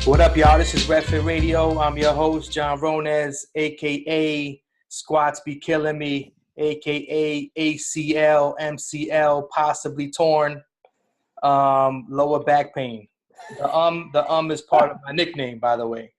What up, y'all? This is RevFit Radio. I'm your host, Jon Rones, a.k.a. Squats Be Killing Me, a.k.a. ACL, MCL, possibly torn, lower back pain. The is part of my nickname, by the way.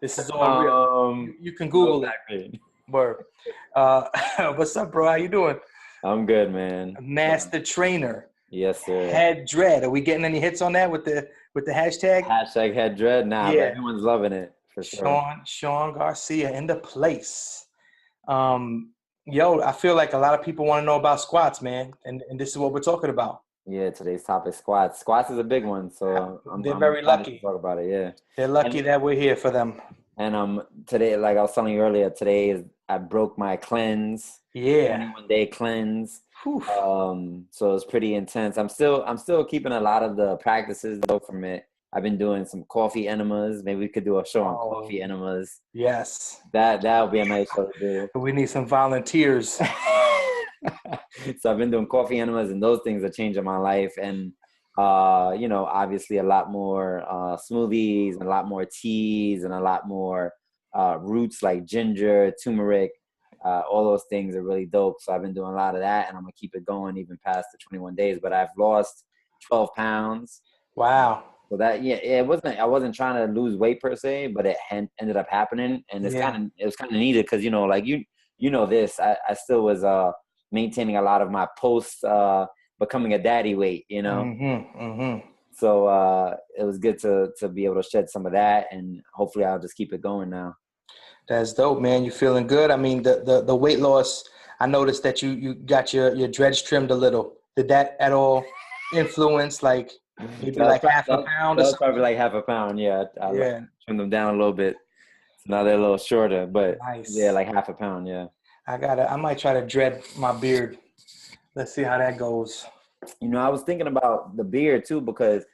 This is all real. You can Google it. Word. What's up, bro? How you doing? I'm good, man. Master trainer. Yes, sir. Head dread. Are we getting any hits on that with the hashtag? Hashtag head dread. Nah, yeah. But everyone's loving it for sure. Shawn Garcia in the place. I feel like a lot of people want to know about squats, man, and this is what we're talking about. Yeah, today's topic, squats. Squats is a big one, so I'm very lucky to talk about it. Yeah, they're lucky that we're here for them. And today, like I was telling you earlier, I broke my cleanse. Yeah, 21-day cleanse. So it's pretty intense. I'm still keeping a lot of the practices though from it. I've been doing some coffee enemas. Maybe we could do a show on coffee enemas. Yes, that would be a nice show to do. We need some volunteers. So I've been doing coffee enemas, and those things are changing my life. And obviously a lot more smoothies and a lot more teas and a lot more roots like ginger, turmeric. All those things are really dope. So I've been doing a lot of that, and I'm gonna keep it going even past the 21 days. But I've lost 12 pounds. Wow. So I wasn't trying to lose weight per se, but it ended up happening, and it was kind of needed because this. I still was maintaining a lot of my post becoming a daddy weight, So it was good to be able to shed some of that, and hopefully I'll just keep it going now. That's dope, man. You feeling good? I mean, the weight loss, I noticed that you got your dreads trimmed a little. Did that at all influence, like maybe half a pound or something? Probably like half a pound, yeah. I trimmed them down a little bit. So now they're a little shorter, but nice. Yeah, like half a pound, yeah. I might try to dread my beard. Let's see how that goes. I was thinking about the beard too, because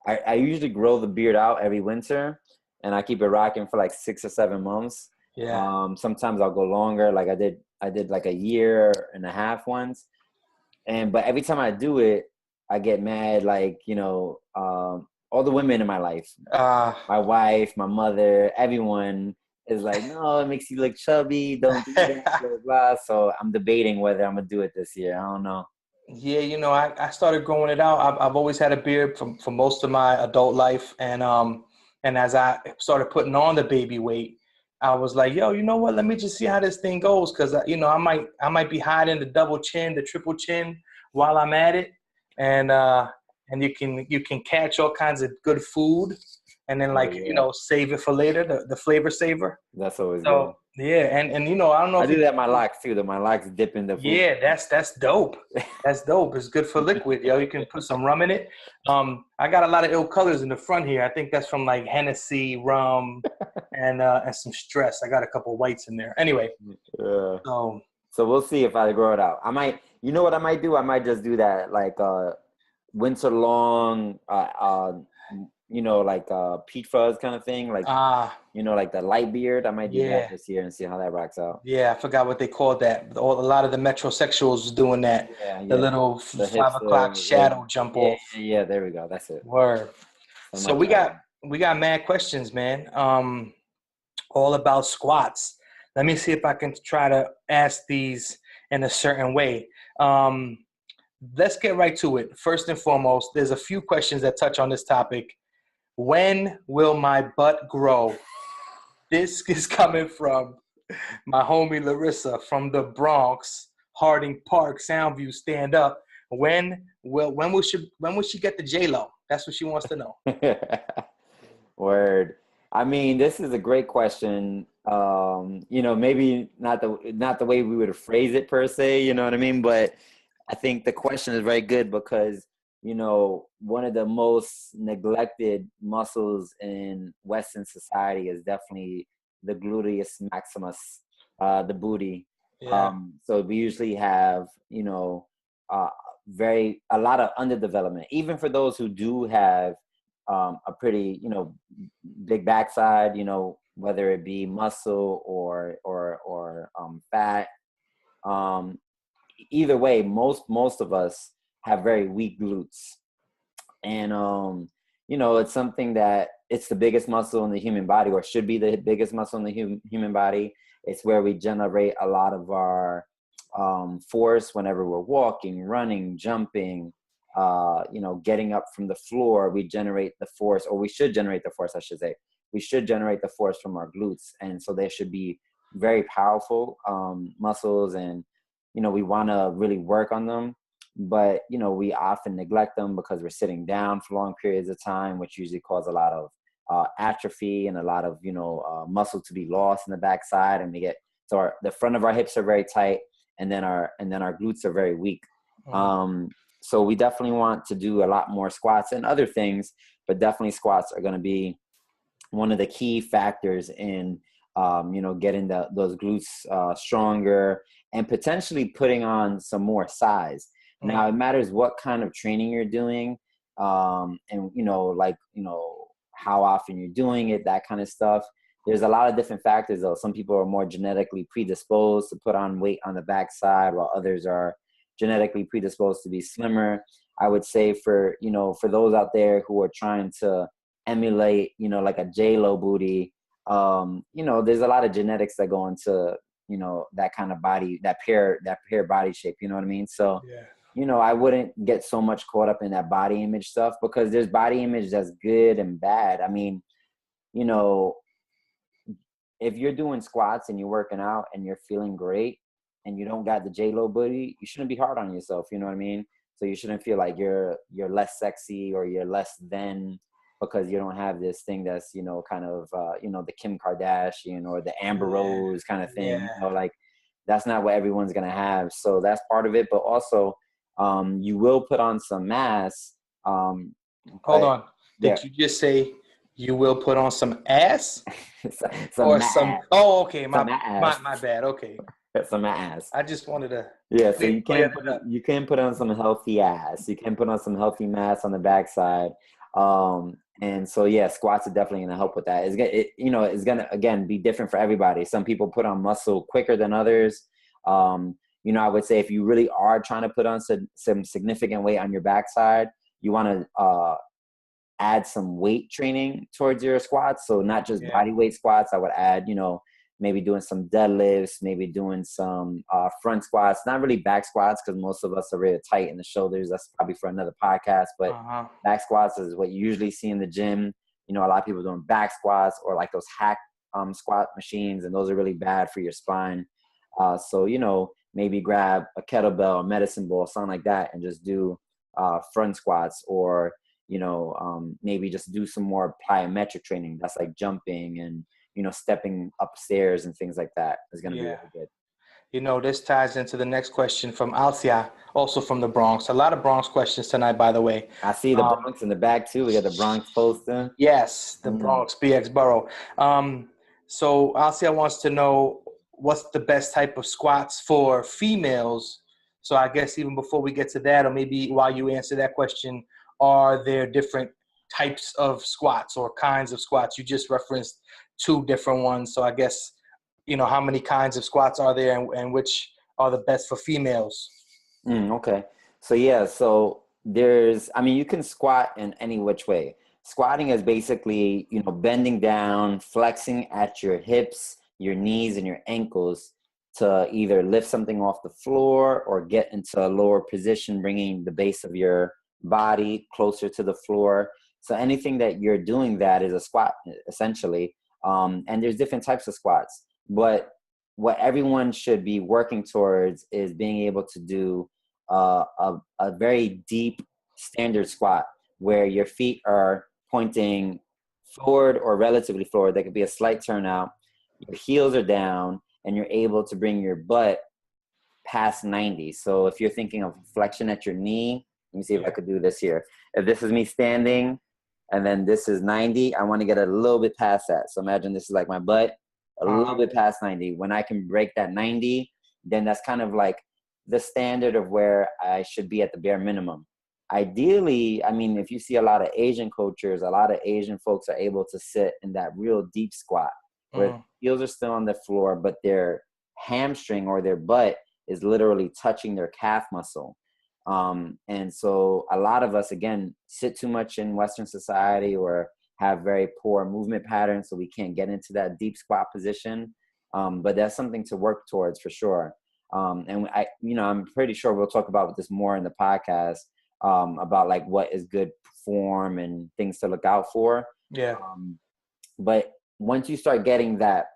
I usually grow the beard out every winter, and I keep it rocking for like 6 or 7 months. Yeah. Sometimes I'll go longer. Like I did like a year and a half once. But every time I do it, I get mad. Like, all the women in my life, my wife, my mother, everyone is like, no, it makes you look chubby. Don't do that, blah, blah. So I'm debating whether I'm gonna do it this year. I don't know. Yeah, I started growing it out. I've always had a beard for most of my adult life, and as I started putting on the baby weight, I was like, yo, you know what? Let me just see how this thing goes, because I might be hiding the double chin, the triple chin while I'm at it, and you can catch all kinds of good food, and then save it for later, the flavor saver. That's always good. Yeah, and I don't know. I do that my locks too. My locks dip in the food. Yeah, that's dope. That's dope. It's good for liquid, yo. You can put some rum in it. I got a lot of ill colors in the front here. I think that's from like Hennessy, rum, and some stress. I got a couple whites in there. Anyway. Yeah. So we'll see if I grow it out. I might. You know what I might do? I might just do that like winter long. Like peach fuzz kind of thing, like like the light beard. I might do that this year and see how that rocks out. Yeah, I forgot what they called that. A lot of the metrosexuals was doing that. Yeah. The little 5 o'clock shadow jump off. Yeah, there we go. That's it. Word. So we got mad questions, man. All about squats. Let me see if I can try to ask these in a certain way. Let's get right to it. First and foremost, there's a few questions that touch on this topic. When will my butt grow? This is coming from my homie Larissa from the Bronx, Harding Park, Soundview, stand up. When will she get the J-Lo? That's what she wants to know. Word. I mean, this is a great question. Maybe not the way we would phrase it per se, you know what I mean? But I think the question is very good because one of the most neglected muscles in Western society is definitely the gluteus maximus, the booty. Yeah. So we usually have, a lot of underdevelopment, even for those who do have a pretty, big backside, whether it be muscle or fat. Either way, most of us have very weak glutes. And, it's something that it's the biggest muscle in the human body, or should be the biggest muscle in the human body. It's where we generate a lot of our force whenever we're walking, running, jumping, getting up from the floor. We generate the force, or we should generate the force, I should say. We should generate the force from our glutes. And so they should be very powerful muscles, and, we want to really work on them. But, we often neglect them because we're sitting down for long periods of time, which usually cause a lot of atrophy and a lot of, muscle to be lost in the backside. And the front of our hips are very tight, and then our glutes are very weak. So we definitely want to do a lot more squats and other things, but definitely squats are going to be one of the key factors in, getting those glutes stronger and potentially putting on some more size. Now, it matters what kind of training you're doing, and, how often you're doing it, that kind of stuff. There's a lot of different factors, though. Some people are more genetically predisposed to put on weight on the backside, while others are genetically predisposed to be slimmer. I would say for those out there who are trying to emulate, like a J-Lo booty, there's a lot of genetics that go into, that kind of body, that pair body shape, you know what I mean? So, I wouldn't get so much caught up in that body image stuff, because there's body image that's good and bad. I mean, if you're doing squats and you're working out and you're feeling great and you don't got the J-Lo booty, you shouldn't be hard on yourself, you know what I mean? So you shouldn't feel like you're less sexy or you're less than because you don't have this thing that's, kind of, the Kim Kardashian or the Amber Rose kind of thing. Like, that's not what everyone's going to have. So that's part of it. But also, you will put on some mass. Hold on. Did you just say you will put on some ass? Oh, okay. My bad. Okay. Some ass. I just wanted to. Yeah, so you can put on some healthy ass. You can put on some healthy mass on the backside. And so, squats are definitely going to help with that. It's going to, again, be different for everybody. Some people put on muscle quicker than others. I would say if you really are trying to put on some significant weight on your backside, you want to add some weight training towards your squats. So not just body weight squats. I would add, maybe doing some deadlifts, maybe doing some front squats, not really back squats, because most of us are really tight in the shoulders. That's probably for another podcast. But back squats is what you usually see in the gym. A lot of people doing back squats or like those hack squat machines, and those are really bad for your spine. So, maybe grab a kettlebell, a medicine ball, something like that, and just do front squats, or, maybe just do some more plyometric training. That's like jumping and, stepping upstairs and things like that is going to be really good. This ties into the next question from Alcia, also from the Bronx. A lot of Bronx questions tonight, by the way. I see the Bronx in the back too. We got the Bronx posting. Yes, the Bronx, BX Borough. So Alcia wants to know what's the best type of squats for females. So I guess even before we get to that, or maybe while you answer that question, are there different types of squats or kinds of squats? You just referenced 2 different ones. So I guess, how many kinds of squats are there, and which are the best for females? Okay. So, so you can squat in any which way. Squatting is basically, bending down, flexing at your hips, your knees, and your ankles to either lift something off the floor or get into a lower position, bringing the base of your body closer to the floor. So anything that you're doing that is a squat, essentially. And there's different types of squats, but what everyone should be working towards is being able to do a very deep standard squat where your feet are pointing forward or relatively forward. There could be a slight turnout. Your heels are down, and you're able to bring your butt past 90. So if you're thinking of flexion at your knee, let me see if I could do this here. If this is me standing, and then this is 90, I want to get a little bit past that. So imagine this is like my butt, a little bit past 90. When I can break that 90, then that's kind of like the standard of where I should be at the bare minimum. Ideally, if you see a lot of Asian cultures, a lot of Asian folks are able to sit in that real deep squat where heels are still on the floor, but their hamstring or their butt is literally touching their calf muscle. And so a lot of us, again, sit too much in Western society or have very poor movement patterns, so we can't get into that deep squat position. But that's something to work towards for sure. And I'm pretty sure we'll talk about this more in the podcast, about like what is good form and things to look out for. Yeah. But once you start getting that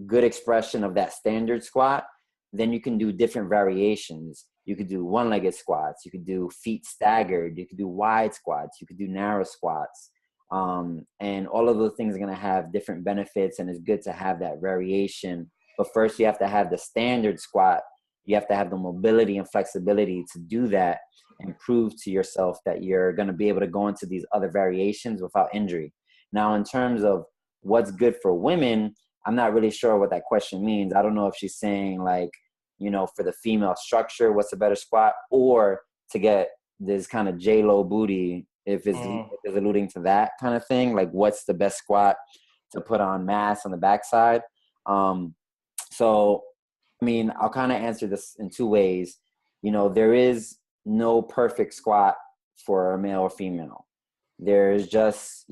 good expression of that standard squat, then you can do different variations. You could do one-legged squats. You could do feet staggered. You could do wide squats. You could do narrow squats. And all of those things are going to have different benefits, and it's good to have that variation. But first, you have to have the standard squat. You have to have the mobility and flexibility to do that and prove to yourself that you're going to be able to go into these other variations without injury. Now, in terms of what's good for women, I'm not really sure what that question means. I don't know if she's saying like, for the female structure, what's a better squat, or to get this kind of J-Lo booty, if it's alluding to that kind of thing, like what's the best squat to put on mass on the backside. So, I'll kind of answer this in two ways. There is no perfect squat for a male or female. There's just,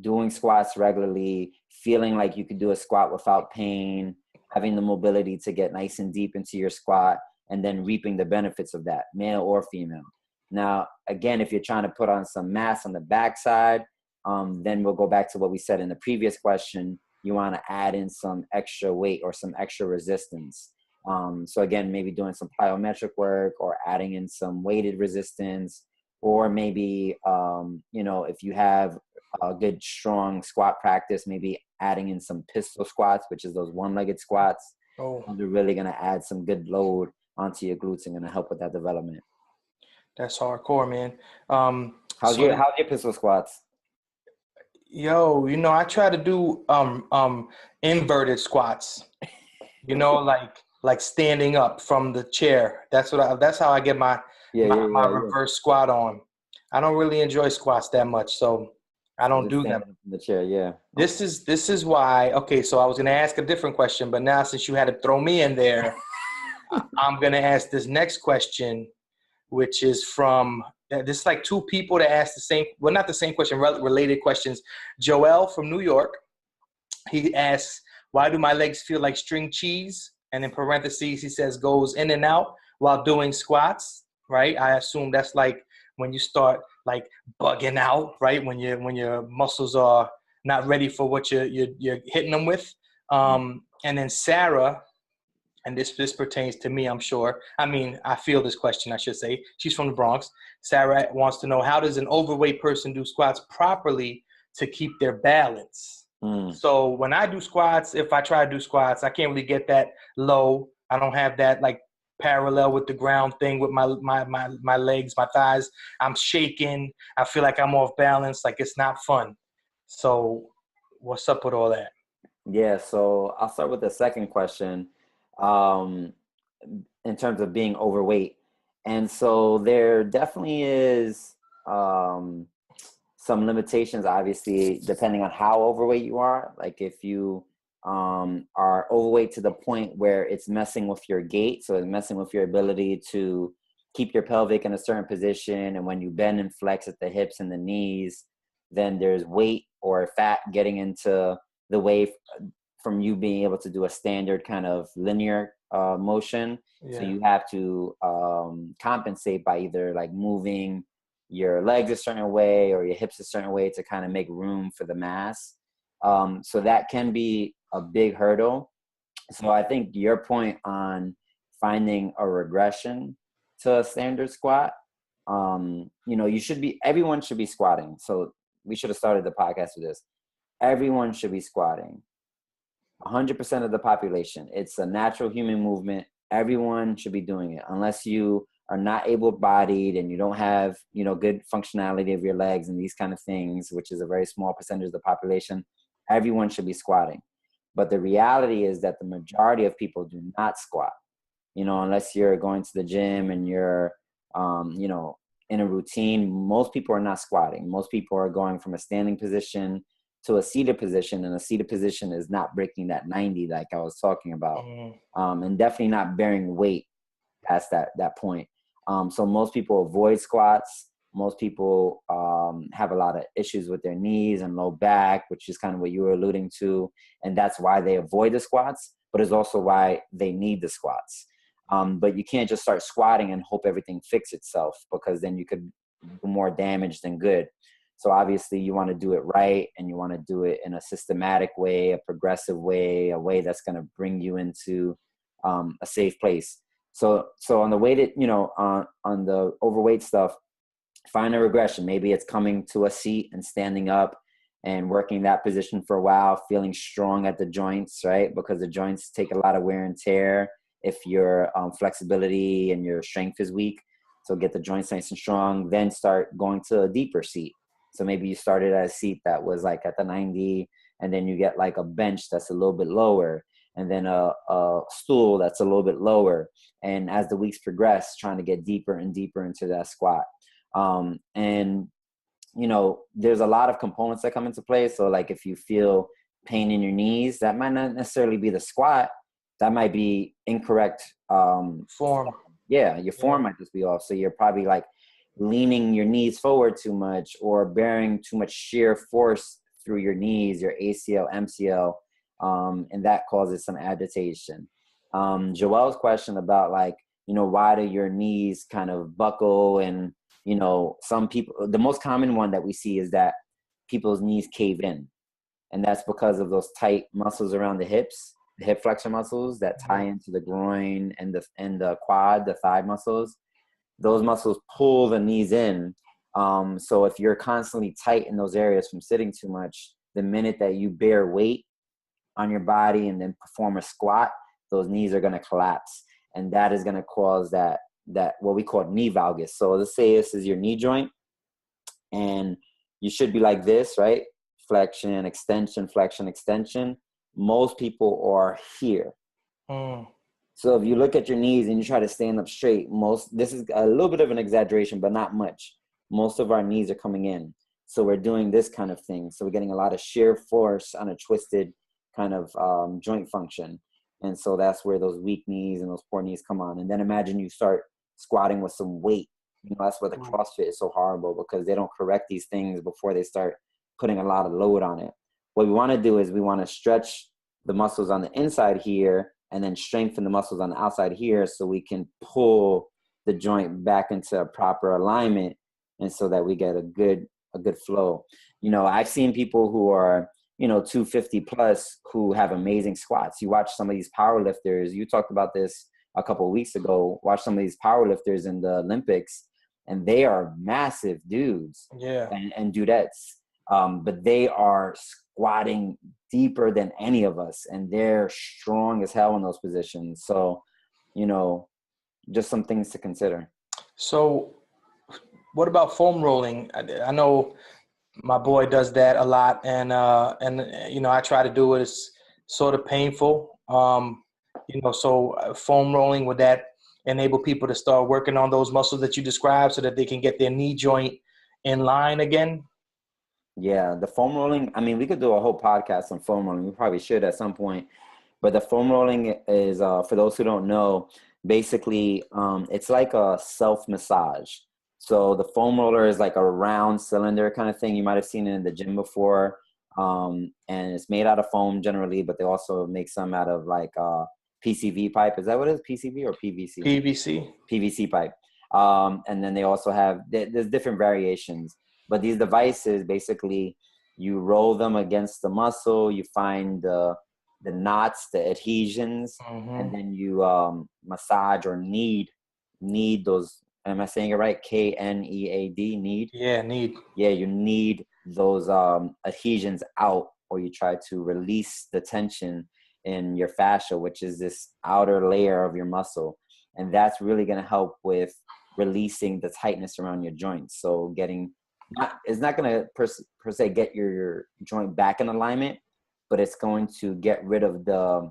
doing squats regularly, feeling like you could do a squat without pain, having the mobility to get nice and deep into your squat, and then reaping the benefits of that, male or female. Now, again, if you're trying to put on some mass on the backside, then we'll go back to what we said in the previous question. You want to add in some extra weight or some extra resistance. So again, maybe doing some plyometric work or adding in some weighted resistance, or maybe, if you have a good, strong squat practice, maybe adding in some pistol squats, which is those one-legged squats. They're really going to add some good load onto your glutes and going to help with that development. That's hardcore, man. How's your pistol squats? Yo, I try to do inverted squats. Like standing up from the chair. That's how I get my reverse squat on. I don't really enjoy squats that much, so I don't do them. In the chair, yeah. This is why. Okay, so I was gonna ask a different question, but now since you had to throw me in there, I'm gonna ask this next question, which is from this is like two people that asked the same. Well, not the same question, related questions. Joel from New York. He asks, "Why do my legs feel like string cheese?" And in parentheses, he says, "Goes in and out while doing squats." Right? I assume that's like when you start like bugging out, right? When your muscles are not ready for what you're hitting them with. And then Sarah, and this pertains to me, I'm sure. I feel this question, I should say. She's from the Bronx. Sarah wants to know, how does an overweight person do squats properly to keep their balance? So when I do squats, if I try to do squats, I can't really get that low. I don't have that like parallel with the ground thing with my legs, my thighs. I'm shaking. I feel like I'm off balance. Like it's not fun. So what's up with all that? Yeah, so I'll start with the second question. In terms of being overweight. And so there definitely is some limitations, obviously, depending on how overweight you are. Like if you are overweight to the point where it's messing with your gait, so it's messing with your ability to keep your pelvic in a certain position, and when you bend and flex at the hips and the knees, then there's weight or fat getting into the way from you being able to do a standard kind of linear motion. Yeah. So you have to compensate by either like moving your legs a certain way or your hips a certain way to kind of make room for the mass. So that can be a big hurdle. So I think your point on finding a regression to a standard squat, everyone should be squatting. So we should have started the podcast with this. Everyone should be squatting. 100% of the population. It's a natural human movement. Everyone should be doing it, unless you are not able-bodied and you don't have, good functionality of your legs and these kind of things, which is a very small percentage of the population. Everyone should be squatting. But the reality is that the majority of people do not squat, unless you're going to the gym and you're, in a routine. Most people are not squatting. Most people are going from a standing position to a seated position, and a seated position is not breaking that 90 like I was talking about, and definitely not bearing weight past that point. So most people avoid squats. Most people have a lot of issues with their knees and low back, which is kind of what you were alluding to. And that's why they avoid the squats, but it's also why they need the squats. But you can't just start squatting and hope everything fixes itself, because then you could do more damage than good. So obviously you want to do it right, and you want to do it in a systematic way, a progressive way, a way that's going to bring you into a safe place. So on the way that, on the overweight stuff, find a regression. Maybe it's coming to a seat and standing up and working that position for a while, feeling strong at the joints, right? Because the joints take a lot of wear and tear if your flexibility and your strength is weak. So get the joints nice and strong, then start going to a deeper seat. So maybe you started at a seat that was like at the 90, and then you get like a bench that's a little bit lower, and then a stool that's a little bit lower. And as the weeks progress, trying to get deeper and deeper into that squat. And there's a lot of components that come into play. So like if you feel pain in your knees, that might not necessarily be the squat. That might be incorrect form. Yeah, your form might just be off. So you're probably like leaning your knees forward too much, or bearing too much shear force through your knees, your ACL, MCL, and that causes some agitation. Joelle's question about like, why do your knees kind of buckle? And, some people, the most common one that we see is that people's knees cave in. And that's because of those tight muscles around the hips, the hip flexor muscles that tie into the groin and the quad, the thigh muscles. Those muscles pull the knees in. So if you're constantly tight in those areas from sitting too much, the minute that you bear weight on your body and then perform a squat, those knees are going to collapse. And that is going to cause that what we call knee valgus. So let's say this is your knee joint, and you should be like this, right? Flexion, extension, flexion, extension. Most people are here. So if you look at your knees and you try to stand up straight, this is a little bit of an exaggeration, but not much. Most of our knees are coming in. So we're doing this kind of thing. So we're getting a lot of shear force on a twisted kind of joint function. And so that's where those weak knees and those poor knees come on. And then imagine you start squatting with some weight. That's where the CrossFit is so horrible, because they don't correct these things before they start putting a lot of load on it. What we want to do is we want to stretch the muscles on the inside here, and then strengthen the muscles on the outside here, so we can pull the joint back into a proper alignment, and so that we get a good flow. I've seen people who are 250 plus who have amazing squats. You watch some of these power lifters. You talked about this a couple of weeks ago. Watch some of these power lifters in the Olympics, and they are massive dudes and dudettes. But they are squatting deeper than any of us, and they're strong as hell in those positions. So, just some things to consider. So what about foam rolling? I know my boy does that a lot, and I try to do it. It's sort of painful. So foam rolling, would that enable people to start working on those muscles that you described so that they can get their knee joint in line again? Yeah, the foam rolling, I mean, we could do a whole podcast on foam rolling. We probably should at some point. But the foam rolling is, for those who don't know, basically it's like a self-massage. So the foam roller is like a round cylinder kind of thing. You might have seen it in the gym before. And it's made out of foam generally, but they also make some out of like PCV pipe. Is that what it is? PCV or PVC? PVC. PVC pipe. And then they also have, there's different variations. But these devices, basically, you roll them against the muscle, you find the knots, the adhesions, and then you massage or knead those. Am I saying it right? KNEAD, knead? Yeah, knead. Yeah, you knead those adhesions out, or you try to release the tension in your fascia, which is this outer layer of your muscle. And that's really going to help with releasing the tightness around your joints. So it's not going to per se get your joint back in alignment, but it's going to get rid of the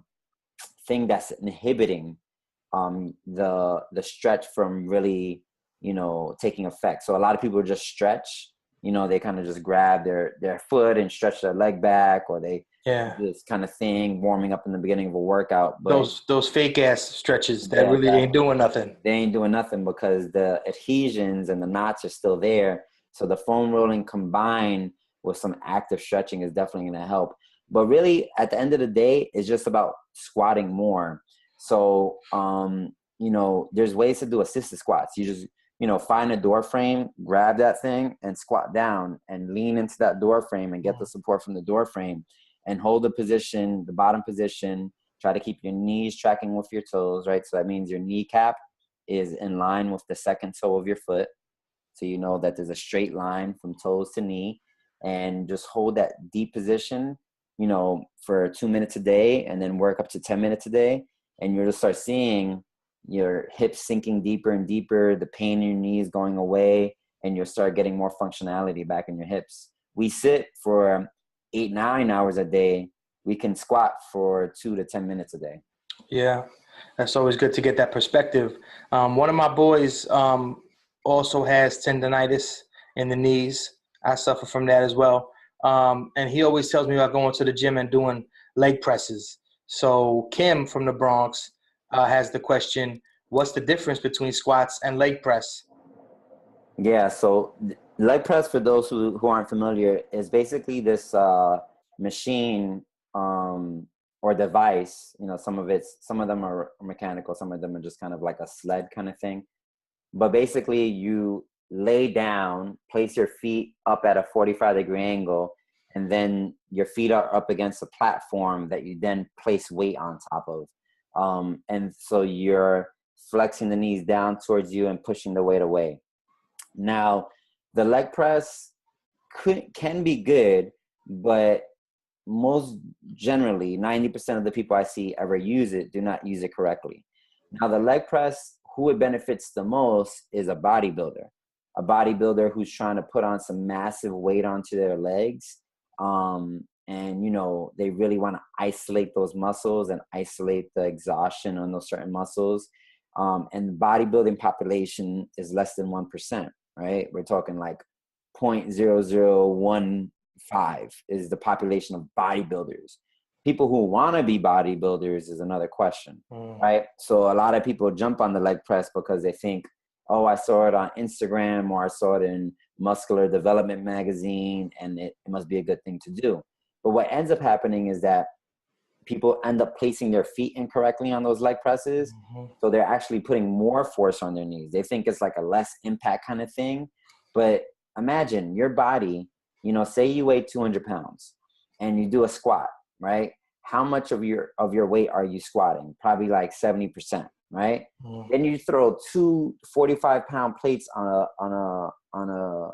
thing that's inhibiting the stretch from really, taking effect. So a lot of people just stretch, they kind of just grab their foot and stretch their leg back, or they Yeah. this kind of thing, warming up in the beginning of a workout. But Those fake ass stretches that really ain't doing nothing. They ain't doing nothing because the adhesions and the knots are still there. So the foam rolling combined with some active stretching is definitely going to help. But really, at the end of the day, it's just about squatting more. So, there's ways to do assisted squats. You just, find a door frame, grab that thing and squat down and lean into that door frame and get the support from the door frame and hold the position, the bottom position. Try to keep your knees tracking with your toes, right? So that means your kneecap is in line with the second toe of your foot. So you know that there's a straight line from toes to knee, and just hold that deep position, for 2 minutes a day, and then work up to 10 minutes a day. And you'll just start seeing your hips sinking deeper and deeper, the pain in your knees going away, and you'll start getting more functionality back in your hips. We sit for 8-9 hours a day. We can squat for 2 to 10 minutes a day. Yeah, that's always good to get that perspective. One of my boys also has tendonitis in the knees. I suffer from that as well. And he always tells me about going to the gym and doing leg presses. So Kim from the Bronx has the question, what's the difference between squats and leg press? Yeah, so leg press, for those who aren't familiar, is basically this machine or device. Some of them are mechanical, some of them are just kind of like a sled kind of thing. But basically you lay down, place your feet up at a 45-degree angle, and then your feet are up against a platform that you then place weight on top of. And so you're flexing the knees down towards you and pushing the weight away. Now, the leg press can be good, but most generally, 90% of the people I see ever use it do not use it correctly. Now, the leg press, who it benefits the most is a bodybuilder who's trying to put on some massive weight onto their legs. And, they really want to isolate those muscles and isolate the exhaustion on those certain muscles. And the bodybuilding population is less than 1%, right? We're talking like 0.0015 is the population of bodybuilders. People who want to be bodybuilders is another question, right? So a lot of people jump on the leg press because they think, oh, I saw it on Instagram or I saw it in Muscular Development magazine and it must be a good thing to do. But what ends up happening is that people end up placing their feet incorrectly on those leg presses. So they're actually putting more force on their knees. They think it's like a less impact kind of thing. But imagine your body, say you weigh 200 pounds and you do a squat, right? How much of your weight are you squatting? Probably like 70%, right? Then you throw 2 45-pound plates on a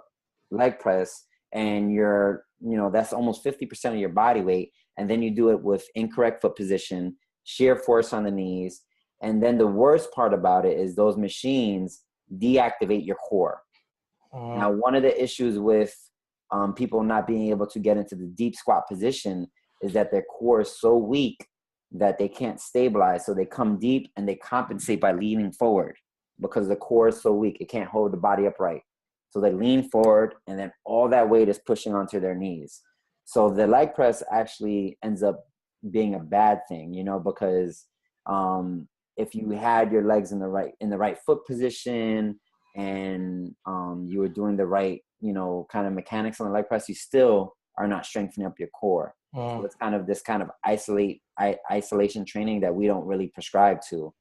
leg press, and you're, that's almost 50% of your body weight. And then you do it with incorrect foot position, shear force on the knees. And then the worst part about it is those machines deactivate your core. Now, one of the issues with people not being able to get into the deep squat position is that their core is so weak that they can't stabilize. So they come deep and they compensate by leaning forward because the core is so weak. It can't hold the body upright. So they lean forward and then all that weight is pushing onto their knees. So the leg press actually ends up being a bad thing, because if you had your legs in the right foot position and you were doing the right, kind of mechanics on the leg press, you still are not strengthening up your core. So it's kind of this kind of isolation training that we don't really prescribe to.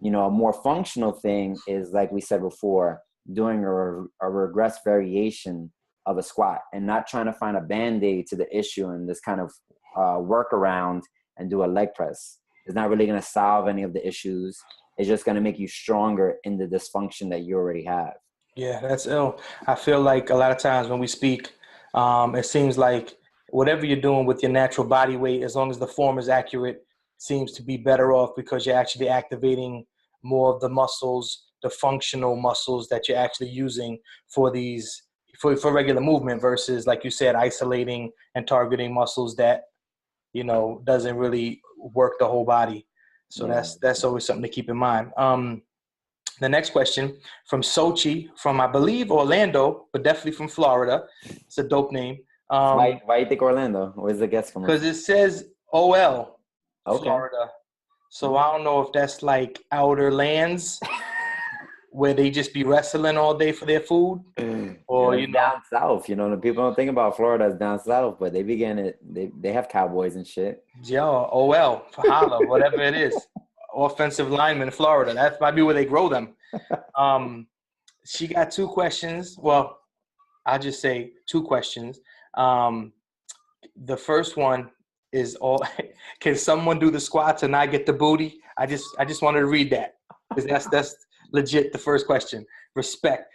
A more functional thing is, like we said before, doing a regress variation of a squat and not trying to find a band-aid to the issue and this kind of workaround and do a leg press. It's not really going to solve any of the issues. It's just going to make you stronger in the dysfunction that you already have. Yeah, that's ill. I feel like a lot of times when we speak, it seems like whatever you're doing with your natural body weight, as long as the form is accurate, seems to be better off because you're actually activating more of the muscles, the functional muscles that you're actually using for these, for regular movement versus, like you said, isolating and targeting muscles that, doesn't really work the whole body. So that's always something to keep in mind. The next question from Sochi, from I believe Orlando, but definitely from Florida. It's a dope name. Why you think Orlando? Where's the guest coming from? Because it says OL, Okay. Florida. So I don't know if that's like outer lands where they just be wrestling all day for their food, or down south. You know, the people don't think about Florida as down south, but they have cowboys and shit. Yo, OL, holla, whatever it is, offensive lineman in Florida. That might be where they grow them. She got 2 questions. Well, I'll just say 2 questions. The first one is can someone do the squats and not get the booty? I just wanted to read that because that's legit. The first question, respect.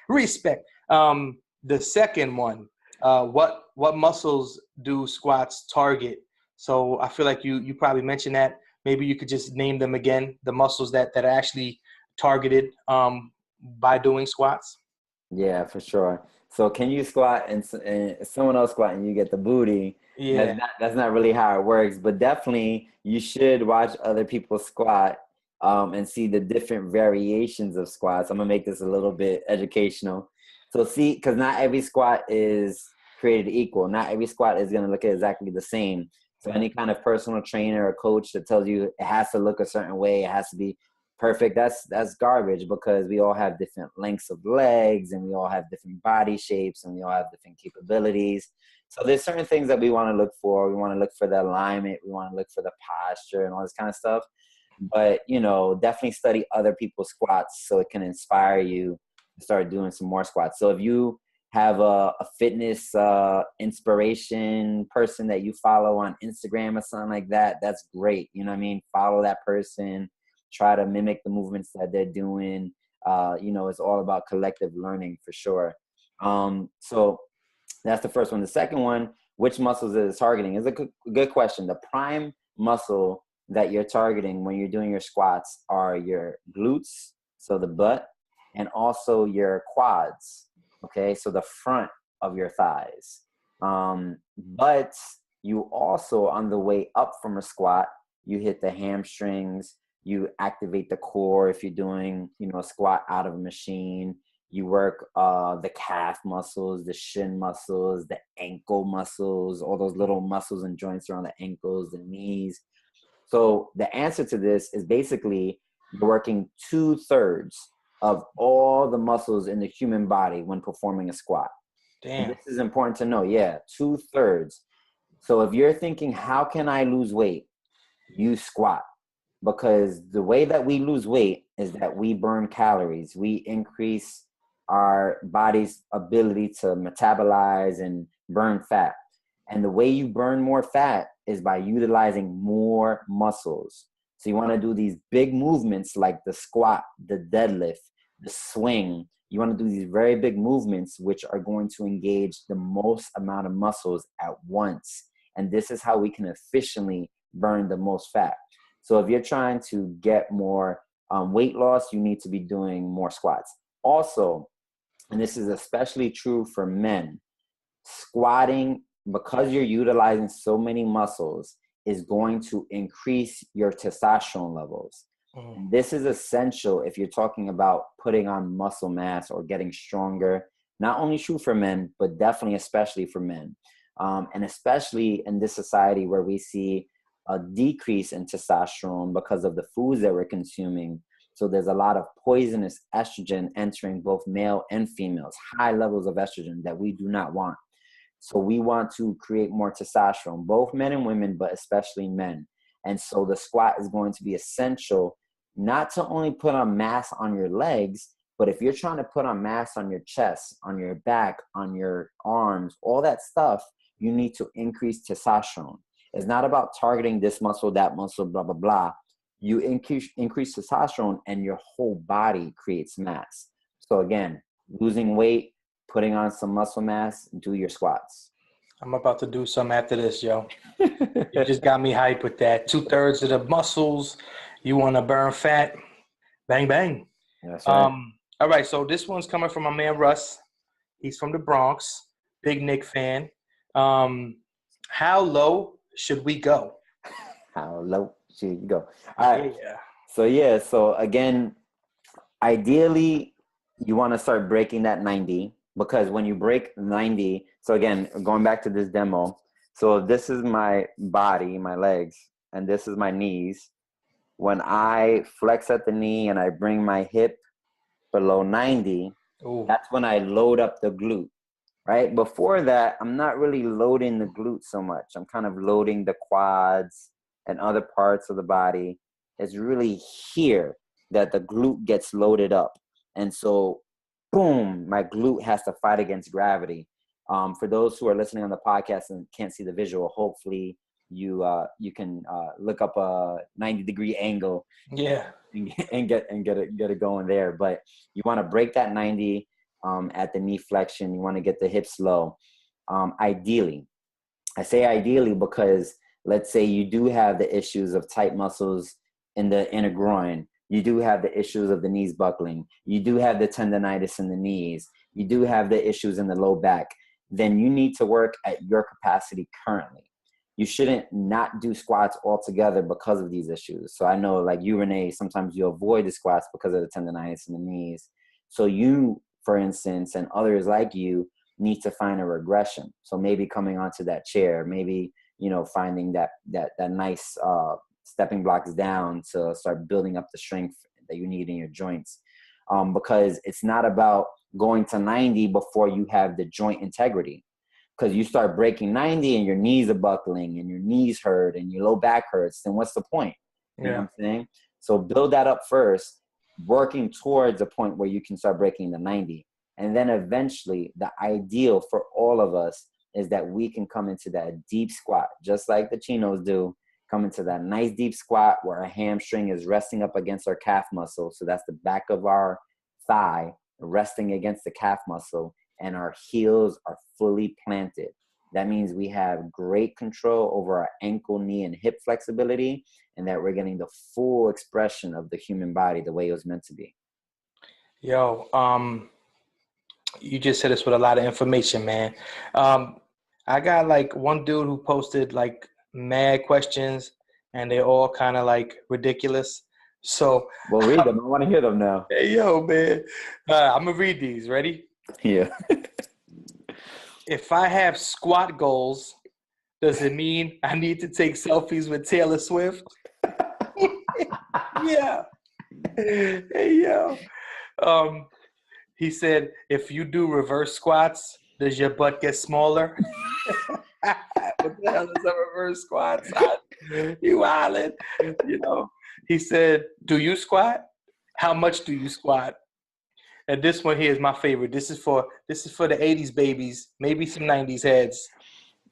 The second one, what muscles do squats target? So I feel like you probably mentioned that. Maybe you could just name them again, the muscles that are actually targeted by doing squats. Yeah, for sure. So can you squat and someone else squat and you get the booty? Yeah. That's not really how it works, but definitely you should watch other people squat and see the different variations of squats. I'm gonna make this a little bit educational. So see, because not every squat is created equal. Not every squat is gonna look exactly the same. So any kind of personal trainer or coach that tells you it has to look a certain way, it has to be perfect, that's garbage, because we all have different lengths of legs and we all have different body shapes and we all have different capabilities. So there's certain things that we want to look for. We want to look for the alignment. We want to look for the posture and all this kind of stuff. But, definitely study other people's squats so it can inspire you to start doing some more squats. So if you have a fitness inspiration person that you follow on Instagram or something like that, that's great. You know what I mean? Follow that person. Try to mimic the movements that they're doing. It's all about collective learning for sure. So that's the first one. The second one, which muscles is it targeting, is a good question. The prime muscle that you're targeting when you're doing your squats are your glutes, so the butt, and also your quads. Okay, so the front of your thighs. But you also, on the way up from a squat, you hit the hamstrings. You activate the core if you're doing, a squat out of a machine. You work the calf muscles, the shin muscles, the ankle muscles, all those little muscles and joints around the ankles, the knees. So the answer to this is basically you're working 2/3 of all the muscles in the human body when performing a squat. Damn. And this is important to know. Yeah, 2/3. So if you're thinking, how can I lose weight? You squat. Because the way that we lose weight is that we burn calories. We increase our body's ability to metabolize and burn fat. And the way you burn more fat is by utilizing more muscles. So you want to do these big movements like the squat, the deadlift, the swing. You want to do these very big movements, which are going to engage the most amount of muscles at once. And this is how we can efficiently burn the most fat. So if you're trying to get more weight loss, you need to be doing more squats. Also, and this is especially true for men, squatting, because you're utilizing so many muscles, is going to increase your testosterone levels. And this is essential if you're talking about putting on muscle mass or getting stronger. Not only true for men, but definitely especially for men. And especially in this society where we see a decrease in testosterone because of the foods that we're consuming. So there's a lot of poisonous estrogen entering both male and females, high levels of estrogen that we do not want. So we want to create more testosterone, both men and women, but especially men. And so the squat is going to be essential, not to only put on mass on your legs, but if you're trying to put on mass on your chest, on your back, on your arms, all that stuff, you need to increase testosterone. It's not about targeting this muscle, that muscle, blah, blah, blah. You increase testosterone and your whole body creates mass. So again, losing weight, putting on some muscle mass, do your squats. I'm about to do some after this, yo. You just got me hyped with that. 2/3 of the muscles, you want to burn fat. Bang, bang. That's right. All right, so this one's coming from my man Russ. He's from the Bronx. Big Nick fan. How low should we go? How low should you go? All right. So again, ideally, you want to start breaking that 90. because when you break 90, so again, going back to this demo, so if this is my body, my legs, and this is my knees, when I flex at the knee and I bring my hip below 90, Ooh. that's when I load up the glute, right? Before that, I'm not really loading the glute so much. I'm kind of loading the quads and other parts of the body. It's really here that the glute gets loaded up. And so, boom, my glute has to fight against gravity. For those who are listening on the podcast and can't see the visual, hopefully you can look up a 90-degree angle. Yeah. And get it going there. But you want to break that 90 at the knee flexion. You want to get the hips low. Ideally, I say ideally because let's say you do have the issues of tight muscles in the inner groin. You do have the issues of the knees buckling. You do have the tendonitis in the knees. You do have the issues in the low back. Then you need to work at your capacity currently. You shouldn't not do squats altogether because of these issues. So I know like you, Renee, sometimes you avoid the squats because of the tendonitis in the knees. So you, for instance, and others like you need to find a regression. So maybe coming onto that chair, maybe, finding that nice stepping blocks down to start building up the strength that you need in your joints. Because it's not about going to 90 before you have the joint integrity. Because you start breaking 90 and your knees are buckling and your knees hurt and your low back hurts, then what's the point? You know what I'm saying? So build that up first, working towards a point where you can start breaking the 90. And then eventually the ideal for all of us is that we can come into that deep squat, just like the chinos do, come into that nice deep squat where our hamstring is resting up against our calf muscle. So that's the back of our thigh resting against the calf muscle, and our heels are fully planted. That means we have great control over our ankle, knee, and hip flexibility, and that we're getting the full expression of the human body the way it was meant to be. Yo, you just hit us with a lot of information, man. I got like one dude who posted like mad questions, and they're all kind of like ridiculous. So we'll read them. I want to hear them now. Hey, yo, man. I'm going to read these. Ready? Yeah. If I have squat goals, does it mean I need to take selfies with Taylor Swift? Yeah. Hey, yo. He said, if you do reverse squats, does your butt get smaller? What the hell is a reverse squat? You wildin'. He said, do you squat? How much do you squat? And this one here is my favorite. This is for the 80s babies, maybe some 90s heads.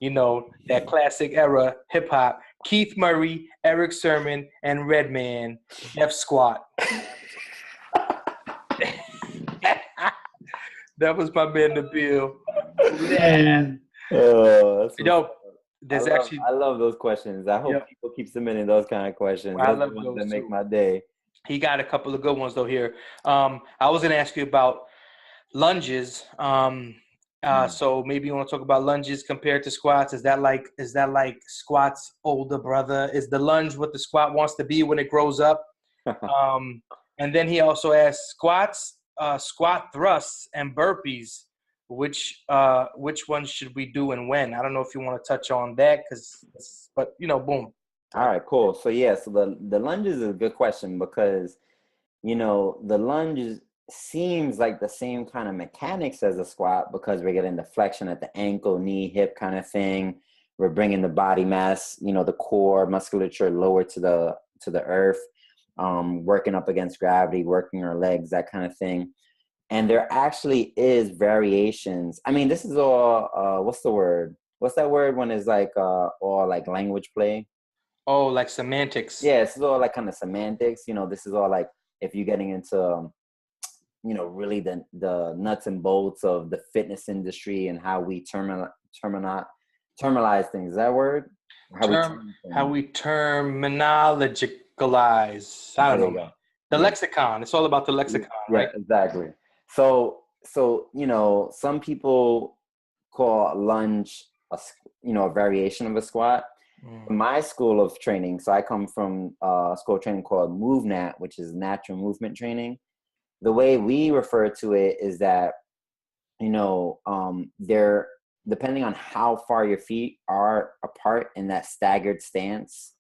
That classic era hip hop. Keith Murray, Eric Sermon, and Redman, F squat. That was my man, Nabil. Yeah. I love those questions. I hope people keep submitting those kind of questions. I love those that make too. my day. He got a couple of good ones though here. I was going to ask you about lunges. So maybe you want to talk about lunges compared to squats. Is that like squats older brother? Is the lunge what the squat wants to be when it grows up? And then he also asked squats, squat thrusts, and burpees. Which ones should we do and when? I don't know if you want to touch on that, but boom. All right, cool. So the lunges is a good question because, the lunges seems like the same kind of mechanics as a squat because we're getting the flexion at the ankle, knee, hip kind of thing. We're bringing the body mass, the core musculature lower to the earth, working up against gravity, working our legs, that kind of thing. And there actually is variations. I mean, this is all, what's the word? What's that word when it's like all like language play? Oh, like semantics. Yeah, this is all like kind of semantics. This is all like if you're getting into, really the nuts and bolts of the fitness industry and how we terminalize things. Is that word? How we terminologicalize. I don't know. The lexicon. It's all about the lexicon, right? Yeah, exactly. So some people call lunge a variation of a squat. My school of training, so I come from a school of training called MoveNat, which is natural movement training. The way we refer to it is that they're depending on how far your feet are apart in that staggered stance.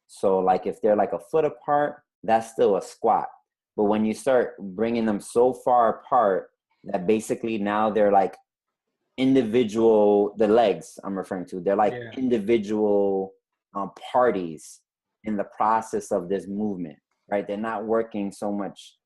So like if they're like a foot apart, that's still a squat. But when you start bringing them so far apart that basically now they're like individual, the legs I'm referring to, they're like individual parties in the process of this movement, right? They're not working so much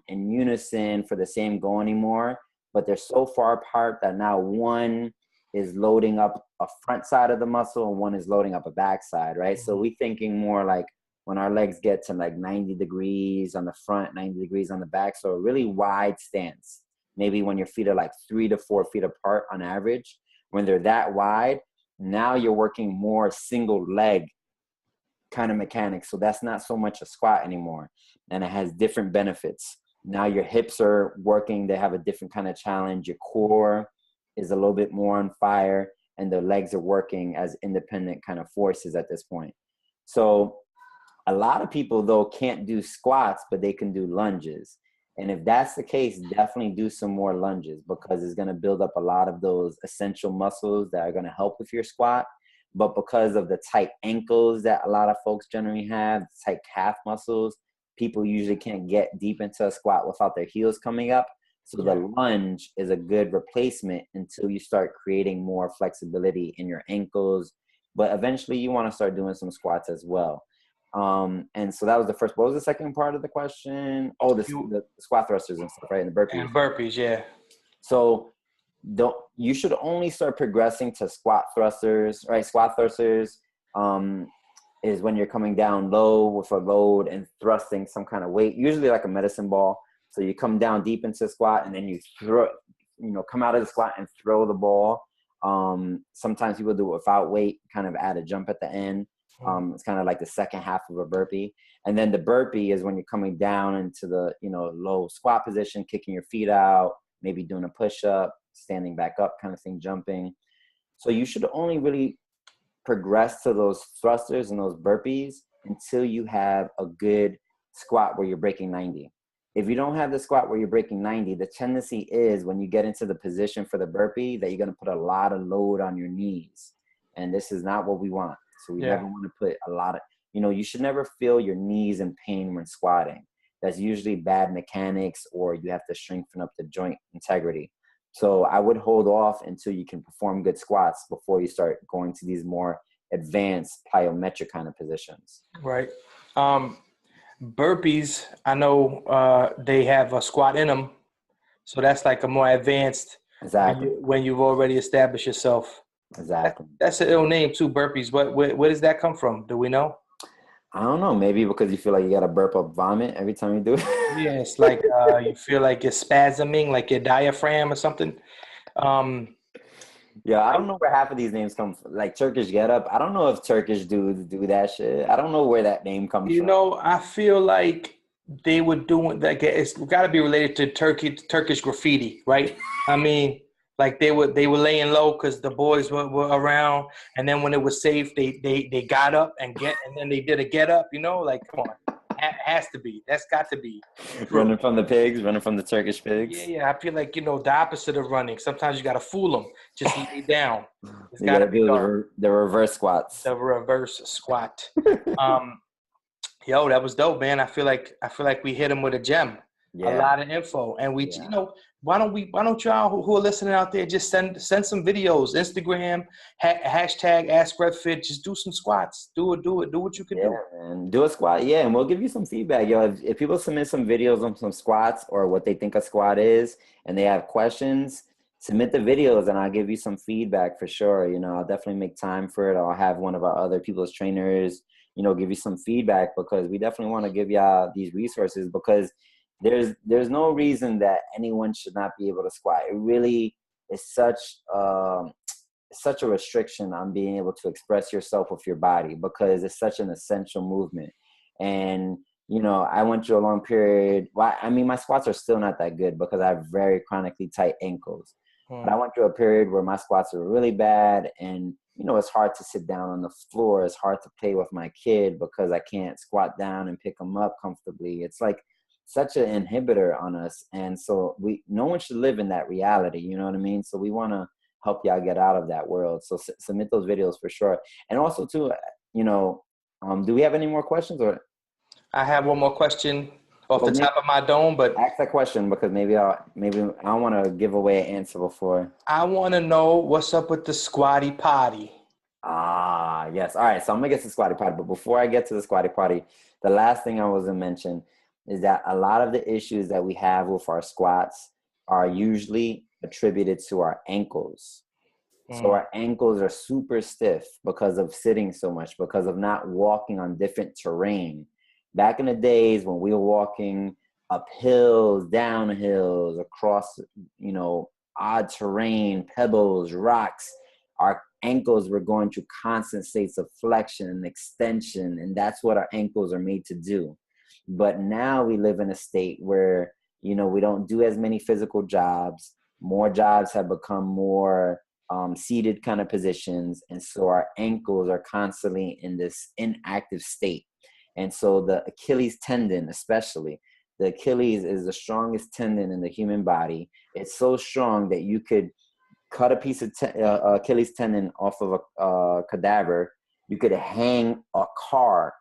in unison for the same goal anymore, but they're so far apart that now one is loading up a front side of the muscle and one is loading up a back side, right? So we thinking more like when our legs get to like 90 degrees on the front, 90 degrees on the back. So a really wide stance. Maybe when your feet are like 3 to 4 feet apart on average, when they're that wide, now you're working more single leg kind of mechanics. So that's not so much a squat anymore. And it has different benefits. Now your hips are working. They have a different kind of challenge. Your core is a little bit more on fire, and the legs are working as independent kind of forces at this point. So a lot of people, though, can't do squats, but they can do lunges. And if that's the case, definitely do some more lunges, because it's going to build up a lot of those essential muscles that are going to help with your squat. But because of the tight ankles that a lot of folks generally have, tight calf muscles, people usually can't get deep into a squat without their heels coming up. So the lunge is a good replacement until you start creating more flexibility in your ankles. But eventually you want to start doing some squats as well. And so that was the first. What was the second part of the question? Oh, the squat thrusters and stuff, right? And the burpees. And burpees, yeah. So you should only start progressing to squat thrusters, right? Squat thrusters is when you're coming down low with a load and thrusting some kind of weight, usually like a medicine ball. So you come down deep into squat and then you throw, come out of the squat and throw the ball. Sometimes people do it without weight, kind of add a jump at the end. It's kind of like the second half of a burpee. And then the burpee is when you're coming down into the, low squat position, kicking your feet out, maybe doing a push-up, standing back up kind of thing, jumping. So you should only really progress to those thrusters and those burpees until you have a good squat where you're breaking 90. If you don't have the squat where you're breaking 90, the tendency is when you get into the position for the burpee that you're going to put a lot of load on your knees. And this is not what we want. So we never want to put a lot of, you should never feel your knees in pain when squatting. That's usually bad mechanics, or you have to strengthen up the joint integrity. So I would hold off until you can perform good squats before you start going to these more advanced plyometric kind of positions. Right. Burpees, I know they have a squat in them. So that's like a more advanced when you've already established yourself. Exactly. That's an ill name too, burpees. Where does that come from? Do we know? I don't know. Maybe because you feel like you got to burp up vomit every time you do it. Yeah, it's like you feel like you're spasming, like your diaphragm or something. Yeah, I don't know where half of these names come from. Like Turkish get up. I don't know if Turkish dudes do that shit. I don't know where that name comes from. I feel like they were doing that. It's got to be related to Turkish graffiti, right? I mean, like they were laying low because the boys were around, and then when it was safe, they got up and then they did a get up. Like come on. Has to be. That's got to be. Running from the pigs, running from the Turkish pigs. Yeah. I feel like, the opposite of running. Sometimes you got to fool them. Just lay down. It's got to be the reverse squats. The reverse squat. Yo, that was dope, man. I feel like we hit him with a gem. Yeah. A lot of info. And we, why don't y'all who are listening out there just send some videos, Instagram, hashtag Ask RevFit, just do some squats. Do what you can do. And do a squat. Yeah. And we'll give you some feedback. Yo, if people submit some videos on some squats or what they think a squat is, and they have questions, submit the videos and I'll give you some feedback for sure. I'll definitely make time for it. I'll have one of our other people's trainers, give you some feedback, because we definitely want to give y'all these resources, because there's no reason that anyone should not be able to squat. It really is such a restriction on being able to express yourself with your body, because it's such an essential movement. And I went through a long period. Well, I mean, my squats are still not that good because I have very chronically tight ankles. But I went through a period where my squats were really bad, and it's hard to sit down on the floor. It's hard to play with my kid because I can't squat down and pick them up comfortably. It's like such an inhibitor on us. And so no one should live in that reality. You know what I mean? So we want to help y'all get out of that world. So submit those videos for sure. And also too, you know, do we have any more questions? Or I have one more question off the top of my dome, but ask that question because maybe I don't want to give away an answer before. I want to know what's up with the squatty potty. Ah, yes. All right. So I'm gonna get to the squatty potty, but before I get to the squatty potty, the last thing I was gonna mention is that a lot of the issues that we have with our squats are usually attributed to our ankles. So our ankles are super stiff because of sitting so much, because of not walking on different terrain. Back in the days when we were walking up hills, down hills, across, you know, odd terrain, pebbles, rocks, our ankles were going through constant states of flexion and extension, and that's what our ankles are made to do. But now we live in a state where, you know, we don't do as many physical jobs. More jobs have become more seated kind of positions, and so our ankles are constantly in this inactive state. And so the Achilles tendon, especially, the Achilles is the strongest tendon in the human body. It's so strong that you could cut a piece of Achilles tendon off of a cadaver. You could hang a car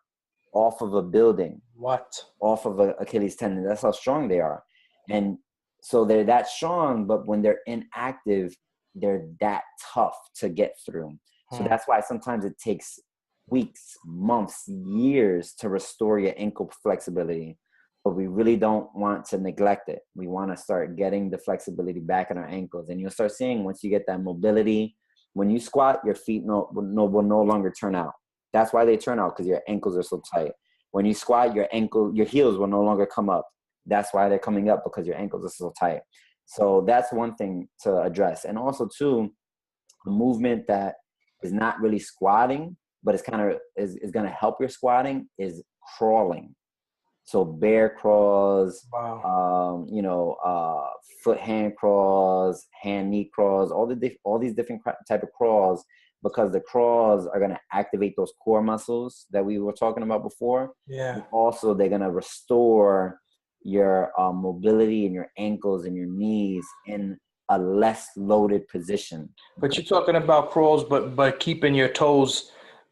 off of a building. What? Off of an Achilles tendon. That's how strong they are. And so they're that strong, but when they're inactive, they're that tough to get through. So that's why sometimes it takes weeks, months, years to restore your ankle flexibility. But we really don't want to neglect it. We want to start getting the flexibility back in our ankles. And you'll start seeing once you get that mobility, when you squat, your feet will no longer turn out. That's why they turn out, because your ankles are so tight. When you squat, your heels will no longer come up. That's why they're coming up, because your ankles are so tight. So that's one thing to address. And also too, a movement that is not really squatting, but it's kind of is going to help your squatting is crawling. So bear crawls, wow. You know, foot hand crawls, hand knee crawls, all these different type of crawls, because the crawls are going to activate those core muscles that we were talking about before. Yeah. And also, they're going to restore your mobility in your ankles and your knees in a less loaded position. But you're talking about crawls, but keeping your toes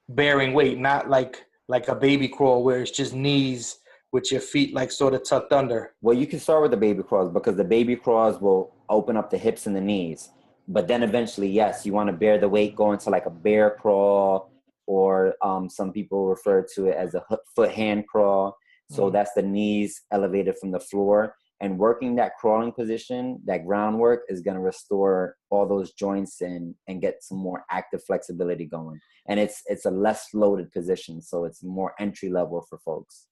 bearing weight, not like a baby crawl where it's just knees with your feet like sort of tucked under. Well, you can start with the baby crawls, because the baby crawls will open up the hips and the knees. But then eventually, yes, you want to bear the weight, go into like a bear crawl, or some people refer to it as a foot hand crawl. So that's the knees elevated from the floor. And working that crawling position, that groundwork, is going to restore all those joints and get some more active flexibility going. And it's a less loaded position, so it's more entry level for folks.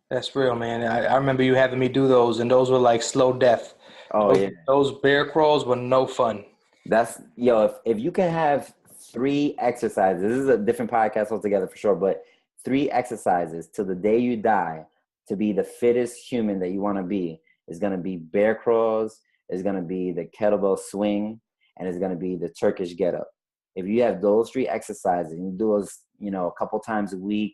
That's real, man. I remember you having me do those, and those were like slow death. Oh, yeah. Those bear crawls were no fun. That's, if you can have 3 exercises, this is a different podcast altogether for sure, but 3 exercises till the day you die to be the fittest human that you want to be is going to be bear crawls, is going to be the kettlebell swing, and it's going to be the Turkish get up. If you have those 3 exercises, and you do those, a couple times a week,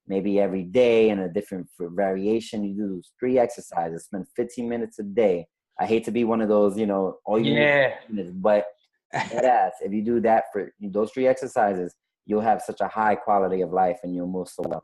maybe every day in a different variation, you do those 3 exercises, spend 15 minutes a day. I hate to be one of those, all you need, but deadass, if you do that for those 3 exercises, you'll have such a high quality of life and you'll move so well.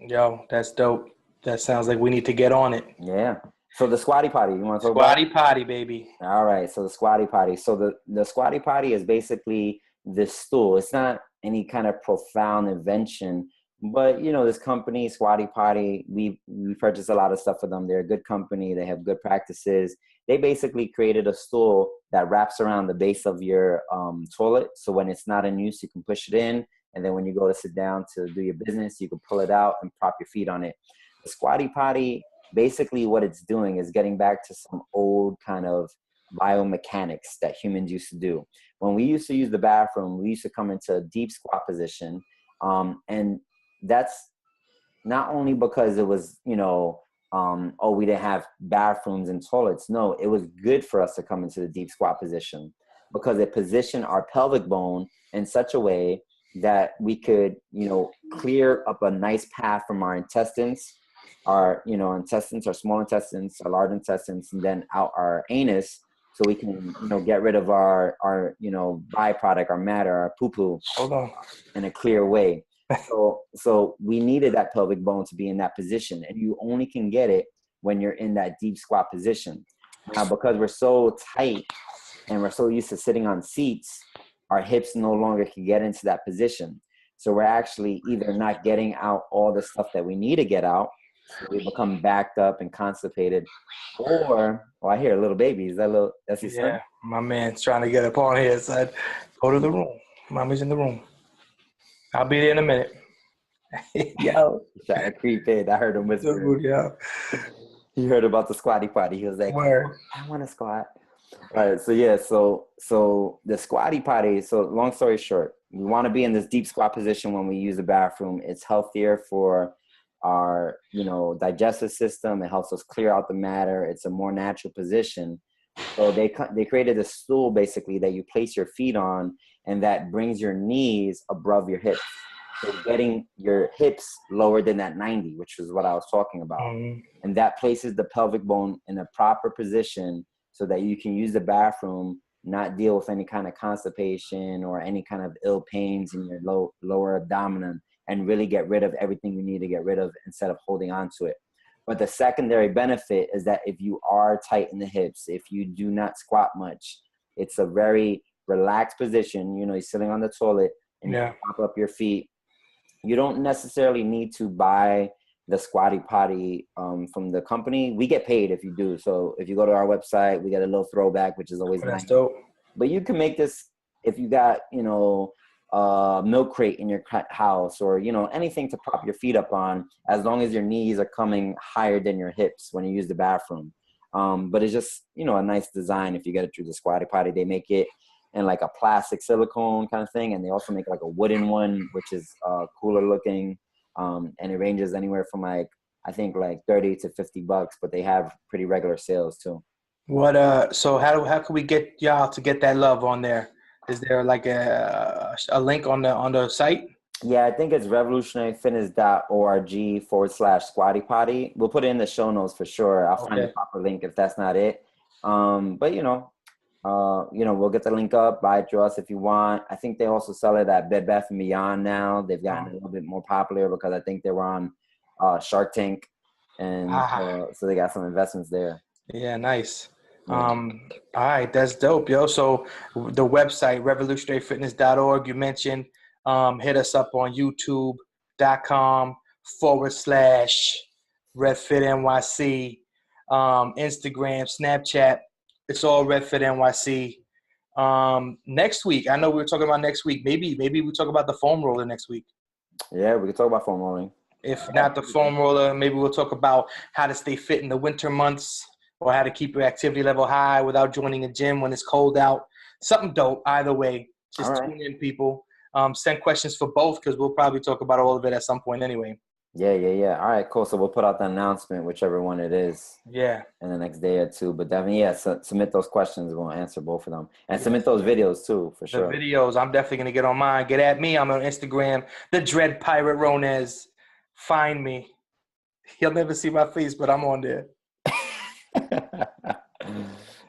Yo, that's dope. That sounds like we need to get on it. Yeah. So the squatty potty, you want to talk about? Squatty potty, baby. All right. So the squatty potty. So the squatty potty is basically this stool. It's not any kind of profound invention, but this company, Squatty Potty, we purchase a lot of stuff for them. They're a good company. They have good practices. They basically created a stool that wraps around the base of your toilet. So when it's not in use, you can push it in. And then when you go to sit down to do your business, you can pull it out and prop your feet on it. The Squatty Potty, basically what it's doing is getting back to some old kind of biomechanics that humans used to do. When we used to use the bathroom, we used to come into a deep squat position. And that's not only because it was, we didn't have bathrooms and toilets. No, it was good for us to come into the deep squat position because it positioned our pelvic bone in such a way that we could, clear up a nice path from our intestines our, you know, intestines, our small intestines, our large intestines, and then out our anus, so we can, you know, get rid of our, you know, byproduct, our matter, our poo-poo, Hold on. in a clear way. So we needed that pelvic bone to be in that position, and you only can get it when you're in that deep squat position. Now, because we're so tight and we're so used to sitting on seats, our hips no longer can get into that position. So we're actually either not getting out all the stuff that we need to get out, so we become backed up and constipated, or, I hear a little baby. Is that that's his son? Yeah, my man's trying to get up on here. Said, go to the room. Mommy's in the room. I'll be there in a minute. Yo. Trying to creep in. I heard him whisper. Yeah. He heard about the squatty potty. He was like, Word. I want to squat. All right. So yeah. So the squatty potty. So long story short, we want to be in this deep squat position when we use the bathroom. It's healthier for our, you know, digestive system. It helps us clear out the matter. It's a more natural position. So they created a stool basically that you place your feet on, and that brings your knees above your hips. So getting your hips lower than that 90, which is what I was talking about. Mm-hmm. And that places the pelvic bone in a proper position so that you can use the bathroom, not deal with any kind of constipation or any kind of ill pains in your lower abdomen, and really get rid of everything you need to get rid of instead of holding on to it. But the secondary benefit is that if you are tight in the hips, if you do not squat much, it's a very relaxed position. You know, you're sitting on the toilet and you pop up your feet. You don't necessarily need to buy the squatty potty from the company. We get paid if you do. So if you go to our website, we get a little throwback, which is always nice. Dope. But you can make this if you got, you know, milk crate in your house, or, you know, anything to prop your feet up on, as long as your knees are coming higher than your hips when you use the bathroom. But it's just, you know, a nice design. If you get it through the squatty potty, they make it in like a plastic silicone kind of thing, and they also make like a wooden one, which is cooler looking, and it ranges anywhere from like, I think like $30 to $50, but they have pretty regular sales too. What so how can we get y'all to get that love on there? Is there like a link on the site? Yeah, I think it's revolutionaryfitness.org/squatty potty. We'll put it in the show notes for sure. I'll find the proper link if that's not it. But you know, we'll get the link up. Buy it through us if you want. I think they also sell it at Bed Bath & Beyond now. They've gotten a little bit more popular because I think they were on Shark Tank, and so they got some investments there. Yeah, nice. All right, that's dope, yo. So the website, revolutionaryfitness.org, you mentioned, hit us up on youtube.com/RevFitNYC, Instagram, Snapchat. It's all RevFitNYC. Next week, I know we were talking about next week. Maybe we talk about the foam roller next week. Yeah, we can talk about foam rolling. If not the foam roller, maybe we'll talk about how to stay fit in the winter months, or how to keep your activity level high without joining a gym when it's cold out. Something dope, either way. Just tune in, people. Send questions for both, because we'll probably talk about all of it at some point anyway. Yeah. All right, cool. So we'll put out the announcement, whichever one it is. Yeah. In the next day or two. But definitely, submit those questions. We'll answer both of them. And submit those videos too, for sure. The videos, I'm definitely going to get on mine. Get at me. I'm on Instagram, the Dread Pirate Rones. Find me. He'll never see my face, but I'm on there.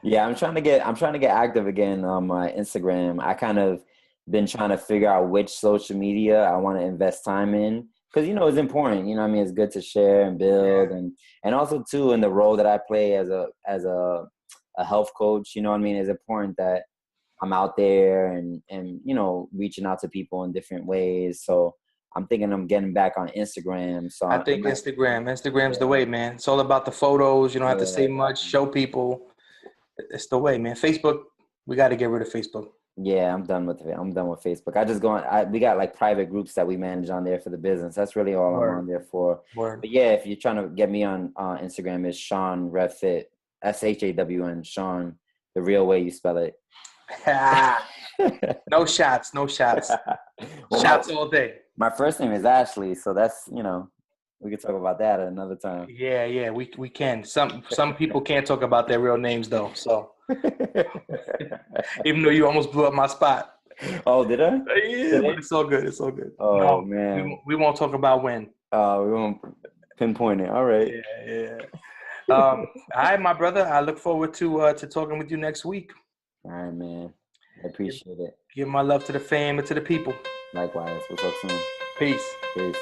Yeah, I'm trying to get active again on my Instagram. I kind of been trying to figure out which social media I want to invest time in, because, you know, it's important. You know what I mean? It's good to share and build, and also too, in the role that I play as a health coach, you know what I mean? It's important that I'm out there and you know, reaching out to people in different ways. So I'm thinking I'm getting back on Instagram. So I think Instagram's the way, man. It's all about the photos. You don't have to say much. Show people. It's the way, man. Facebook, we got to get rid of Facebook. Yeah, I'm done with it. I'm done with Facebook. We got like private groups that we manage on there for the business. That's really all I'm on there for. But yeah, if you're trying to get me on Instagram, it's Shawn RevFit, SHAWN, Shawn, the real way you spell it. No shots. Shots all day. My first name is Ashley, so that's, you know, we can talk about that at another time. Yeah, we can. Some people can't talk about their real names though. So even though you almost blew up my spot. Oh, did I? Yeah, but it's all good. Oh, no, man. We won't talk about when. We won't pinpoint it. All right. Yeah. All right, my brother. I look forward to talking with you next week. All right, man. I appreciate it. Give my love to the fam and to the people. Likewise. We'll talk soon. Peace. Peace.